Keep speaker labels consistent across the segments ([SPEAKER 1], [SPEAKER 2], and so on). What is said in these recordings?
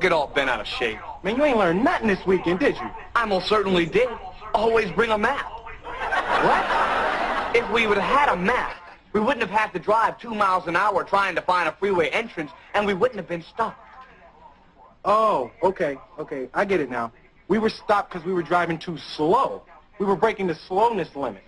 [SPEAKER 1] get all bent out of shape.
[SPEAKER 2] Man, you ain't learned nothing this weekend, did you?
[SPEAKER 1] I most certainly did. Always bring a map. What? If we would have had a map, we wouldn't have had to drive 2 miles an hour trying to find a freeway entrance, and we wouldn't have been stopped.
[SPEAKER 2] Oh, okay. I get it now. We were stopped because we were driving too slow. We were breaking the slowness limit.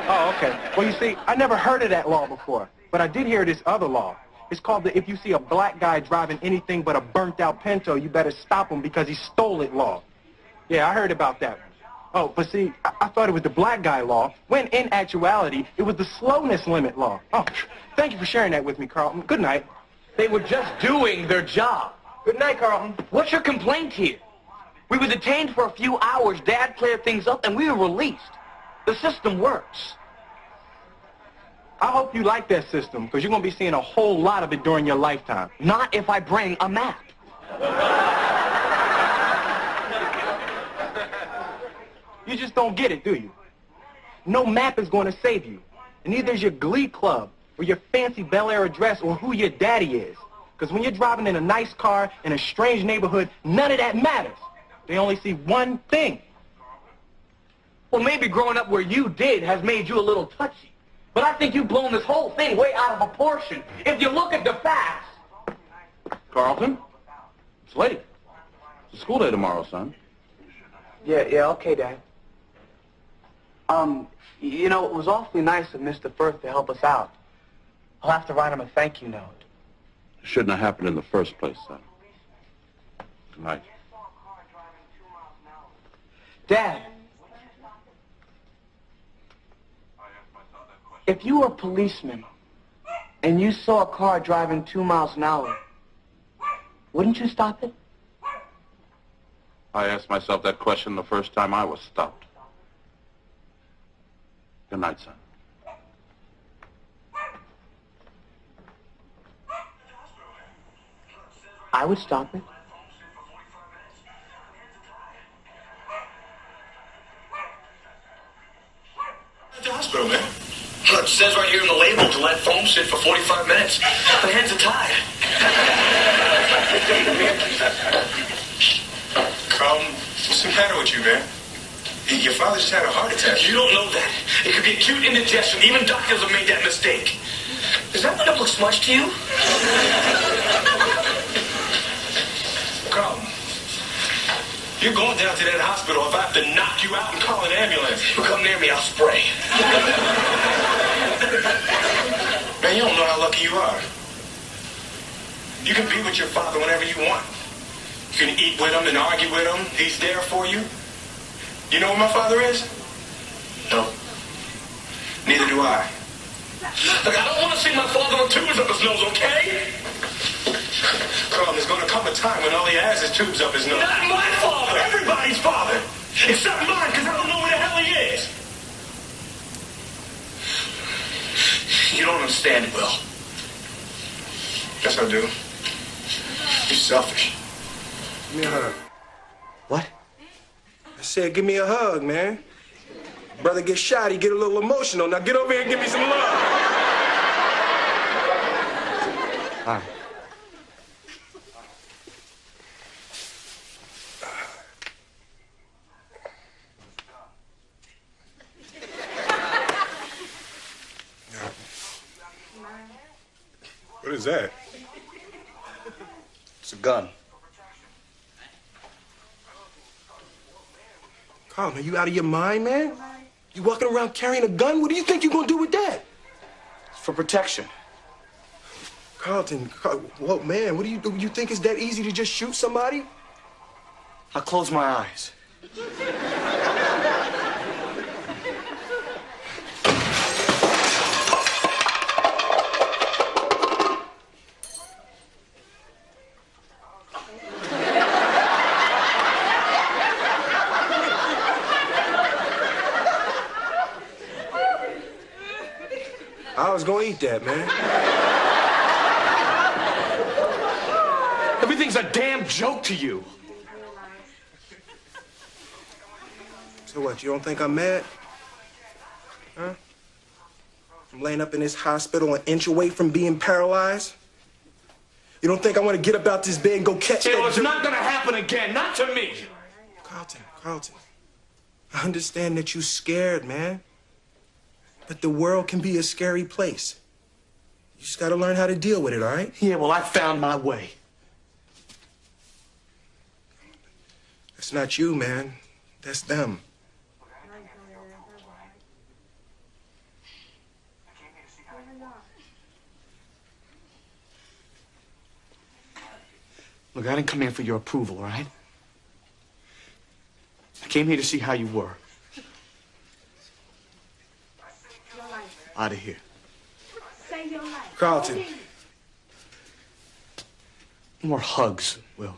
[SPEAKER 2] Oh, okay. Well, you see, I never heard of that law before, but I did hear this other law. It's called the if you see a black guy driving anything but a burnt-out Pinto, you better stop him because he stole it law. Yeah, I heard about that one. Oh, but see, I thought it was the black guy law, when in actuality, it was the slowness limit law. Oh, thank you for sharing that with me, Carlton. Good night.
[SPEAKER 1] They were just doing their job.
[SPEAKER 2] Good night, Carlton.
[SPEAKER 1] What's your complaint here? We were detained for a few hours, Dad cleared things up, and we were released. The system works.
[SPEAKER 2] I hope you like that system, because you're going to be seeing a whole lot of it during your lifetime.
[SPEAKER 1] Not if I bring a map.
[SPEAKER 2] You just don't get it, do you? No map is going to save you. And neither is your glee club, or your fancy bel-air address, or who your daddy is. Because when you're driving in a nice car in a strange neighborhood, none of that matters. They only see one thing.
[SPEAKER 1] Well, maybe growing up where you did has made you a little touchy. But I think you've blown this whole thing way out of proportion. If you look at the facts...
[SPEAKER 3] Carlton? It's late. It's a school day tomorrow, son.
[SPEAKER 1] Yeah, okay, Dad. You know, it was awfully nice of Mr. Firth to help us out. I'll have to write him a thank you note.
[SPEAKER 3] It shouldn't have happened in the first place, son. Good night.
[SPEAKER 1] Dad, if you were a policeman and you saw a car driving 2 miles an hour, wouldn't you stop it?
[SPEAKER 3] I asked myself that question the first time I was stopped. Good night, son.
[SPEAKER 1] I would stop it.
[SPEAKER 4] At the hospital, man. Look, it says right here in the label to let foam sit for 45 minutes. My hands are tied. Carlton, what's the matter with you, man? Your father just had a heart attack. You don't know that. It could be acute indigestion. Even doctors have made that mistake. Does that windup look smudged to you? Carlton, you're going down to that hospital. If I have to knock you out and call an ambulance, you come near me, I'll spray. Man, you don't know how lucky you are. You can be with your father whenever you want. You can eat with him and argue with him. He's there for you. You know where my father is? No. Neither do I. Look, I don't want to see my father with tubes up his nose, okay? Carl, there's going to come a time when all he has is tubes up his nose. Not my father! Everybody's father! Except mine, because I don't know where the hell he is! You don't understand it, Will. Yes, I do. You're selfish.
[SPEAKER 2] Give me a hug.
[SPEAKER 1] What?
[SPEAKER 2] I said, give me a hug, man. Brother gets shot, he get a little emotional. Now get over here and give me some love.
[SPEAKER 1] Hi.
[SPEAKER 2] What is that?
[SPEAKER 4] It's a gun.
[SPEAKER 2] Carlton, are you out of your mind, man? You walking around carrying a gun? What do you think you're gonna do with that?
[SPEAKER 4] It's for protection.
[SPEAKER 2] Carlton, whoa, man, what do? You think it's that easy to just shoot somebody?
[SPEAKER 4] I'll close my eyes.
[SPEAKER 2] I was gonna eat that, man.
[SPEAKER 4] Everything's a damn joke to you.
[SPEAKER 2] So what, you don't think I'm mad? Huh? I'm laying up in this hospital an inch away from being paralyzed. You don't think I want to get up out this bed and go catch that?
[SPEAKER 1] It's not gonna happen again, not to me.
[SPEAKER 2] Carlton, I understand that you're scared, man. But the world can be a scary place. You just gotta learn how to deal with it, all right?
[SPEAKER 1] Yeah, well, I found my way.
[SPEAKER 2] That's not you, man. That's them.
[SPEAKER 1] Look, I didn't come here for your approval, all right? I came here to see how you were. Out of here.
[SPEAKER 2] Carlton.
[SPEAKER 1] More hugs, Will.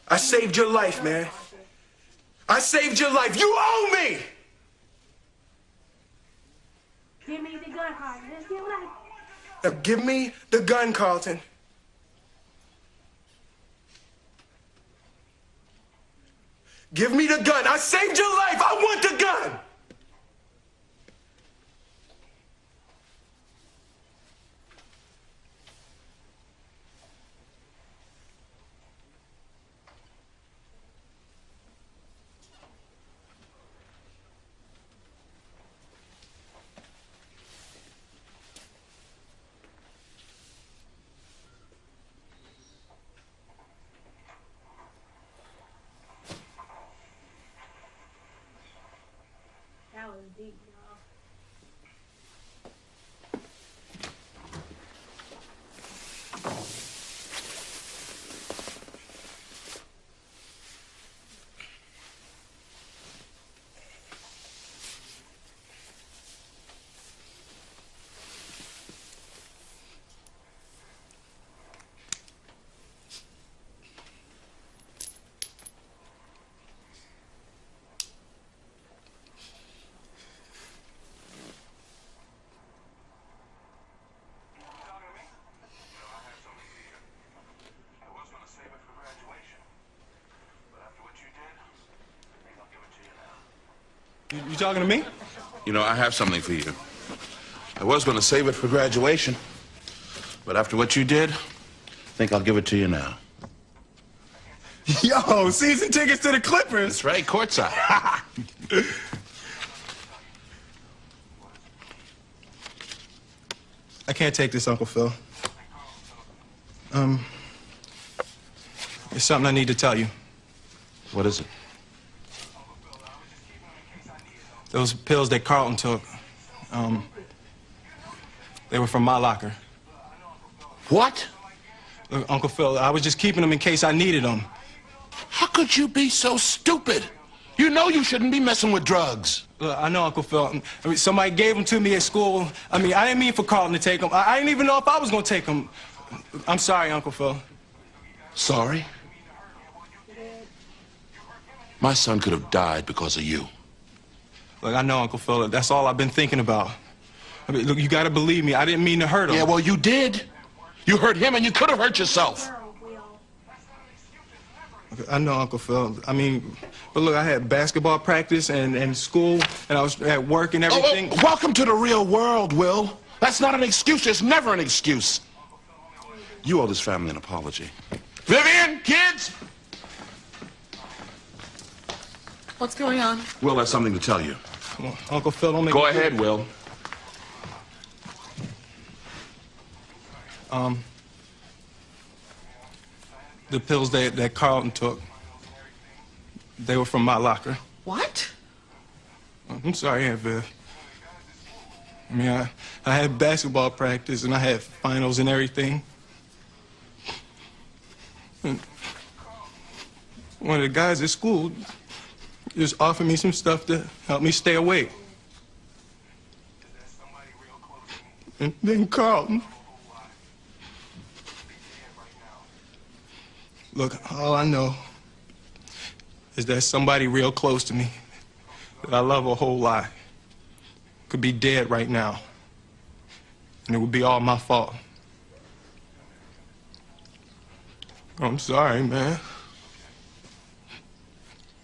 [SPEAKER 2] I saved your life, man. I saved your life. You owe me!
[SPEAKER 5] Give me the gun, Carlton. Let's get right.
[SPEAKER 2] Now give me the gun, Carlton. Give me the gun. I saved your life. I want the gun.
[SPEAKER 5] That was deep, y'all.
[SPEAKER 2] You talking to me?
[SPEAKER 3] You know, I have something for you. I was going to save it for graduation, but after what you did, I think I'll give it to you now.
[SPEAKER 2] Yo, season tickets to the Clippers.
[SPEAKER 3] That's right, courtside.
[SPEAKER 2] I can't take this, Uncle Phil. There's something I need to tell you.
[SPEAKER 3] What is it?
[SPEAKER 2] Those pills that Carlton took, they were from my locker.
[SPEAKER 3] What?
[SPEAKER 2] Look, Uncle Phil, I was just keeping them in case I needed them.
[SPEAKER 3] How could you be so stupid? You know you shouldn't be messing with drugs.
[SPEAKER 2] Look, I know, Uncle Phil. I mean, somebody gave them to me at school. I mean, I didn't mean for Carlton to take them. I didn't even know if I was going to take them. I'm sorry, Uncle Phil.
[SPEAKER 3] Sorry? My son could have died because of you.
[SPEAKER 2] Look, I know, Uncle Phil. That's all I've been thinking about. I mean, look, you got to believe me. I didn't mean to hurt him.
[SPEAKER 3] Yeah, well, you did. You hurt him and you could have hurt yourself.
[SPEAKER 2] I know, Uncle Phil. I mean, but look, I had basketball practice and school, and I was at work and everything.
[SPEAKER 3] Oh, welcome to the real world, Will. That's not an excuse. It's never an excuse. You owe this family an apology. Vivian, kids!
[SPEAKER 6] What's going on?
[SPEAKER 3] Will has something to tell you.
[SPEAKER 2] Come on, Uncle Phil, don't make
[SPEAKER 3] Go ahead, Will.
[SPEAKER 2] The pills that Carlton took, they were from my locker.
[SPEAKER 6] What?
[SPEAKER 2] I'm sorry, Aunt Viv. I mean, I had basketball practice and I had finals and everything. And one of the guys at school just offered me some stuff to help me stay awake. And then Carlton. Look, all I know is that somebody real close to me that I love a whole lot could be dead right now. And it would be all my fault. I'm sorry, man.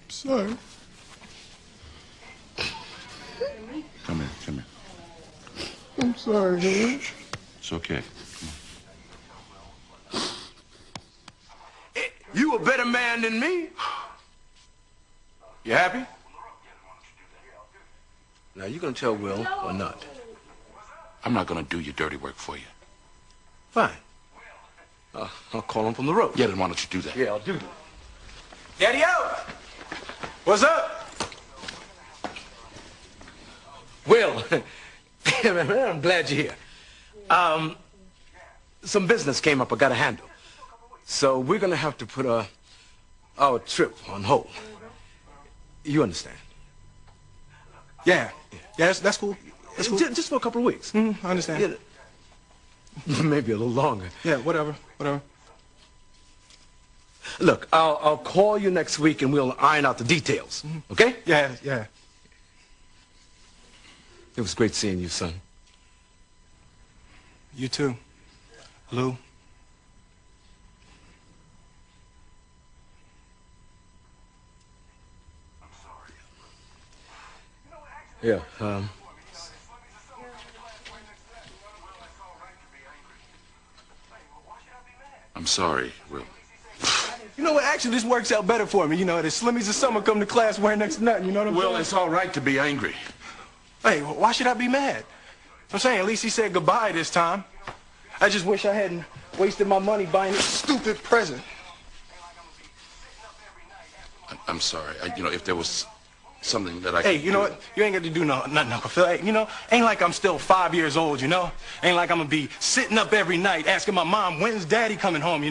[SPEAKER 2] I'm sorry.
[SPEAKER 3] Come here, come here.
[SPEAKER 2] I'm sorry, man.
[SPEAKER 3] It's okay.
[SPEAKER 7] abandon me. You happy? Now, you gonna tell Will or not?
[SPEAKER 3] I'm not gonna do your dirty work for you.
[SPEAKER 7] Fine. I'll call him from the road.
[SPEAKER 3] Yeah, then why don't you do that?
[SPEAKER 7] Yeah, I'll do that. Daddy-o! What's up? Will, man, I'm glad you're here. Some business came up I gotta handle. So we're gonna have to put our trip on hold. You understand?
[SPEAKER 2] Yeah. Yeah, that's cool. That's cool.
[SPEAKER 7] Just for a couple of weeks.
[SPEAKER 2] I understand.
[SPEAKER 7] Yeah. Maybe a little longer.
[SPEAKER 2] Yeah, whatever.
[SPEAKER 7] Look, I'll call you next week and we'll iron out the details. Okay?
[SPEAKER 2] Yeah.
[SPEAKER 7] It was great seeing you, son.
[SPEAKER 2] You too, Lou.
[SPEAKER 7] Yeah,
[SPEAKER 3] I'm sorry, Will.
[SPEAKER 2] You know what? Actually, this works out better for me. You know, the Slimmies of summer come to class wearing next to nothing. You know what I'm saying?
[SPEAKER 3] Will, it's all right to be angry.
[SPEAKER 2] Hey, why should I be mad? I'm saying at least he said goodbye this time. I just wish I hadn't wasted my money buying this stupid present.
[SPEAKER 3] I'm sorry. If there was something that I
[SPEAKER 2] Hey,
[SPEAKER 3] could
[SPEAKER 2] you know what? You ain't got to do nothing, Uncle Phil. Hey, ain't like I'm still 5 years old, Ain't like I'm gonna be sitting up every night asking my mom, when's Daddy coming home,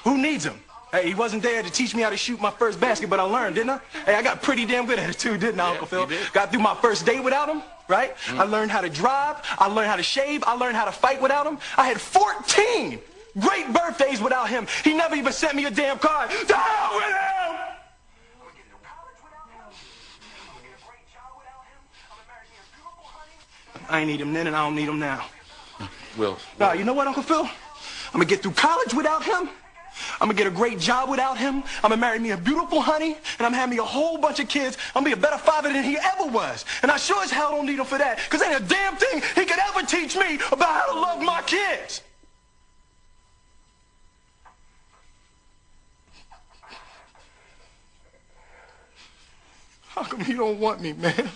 [SPEAKER 2] Who needs him? Hey, he wasn't there to teach me how to shoot my first basket, but I learned, didn't I? Hey, I got pretty damn good at it too, didn't I, Uncle Phil?
[SPEAKER 3] You did.
[SPEAKER 2] Got through my first date without him, right? I learned how to drive. I learned how to shave. I learned how to fight without him. I had 14 great birthdays without him. He never even sent me a damn card. To hell with him! I ain't need him then, and I don't need him now.
[SPEAKER 3] Will.
[SPEAKER 2] Nah, you know what, Uncle Phil? I'm gonna get through college without him. I'm gonna get a great job without him. I'm gonna marry me a beautiful honey, and I'm gonna have me a whole bunch of kids. I'm gonna be a better father than he ever was. And I sure as hell don't need him for that, because ain't a damn thing he could ever teach me about how to love my kids. How come you don't want me, man?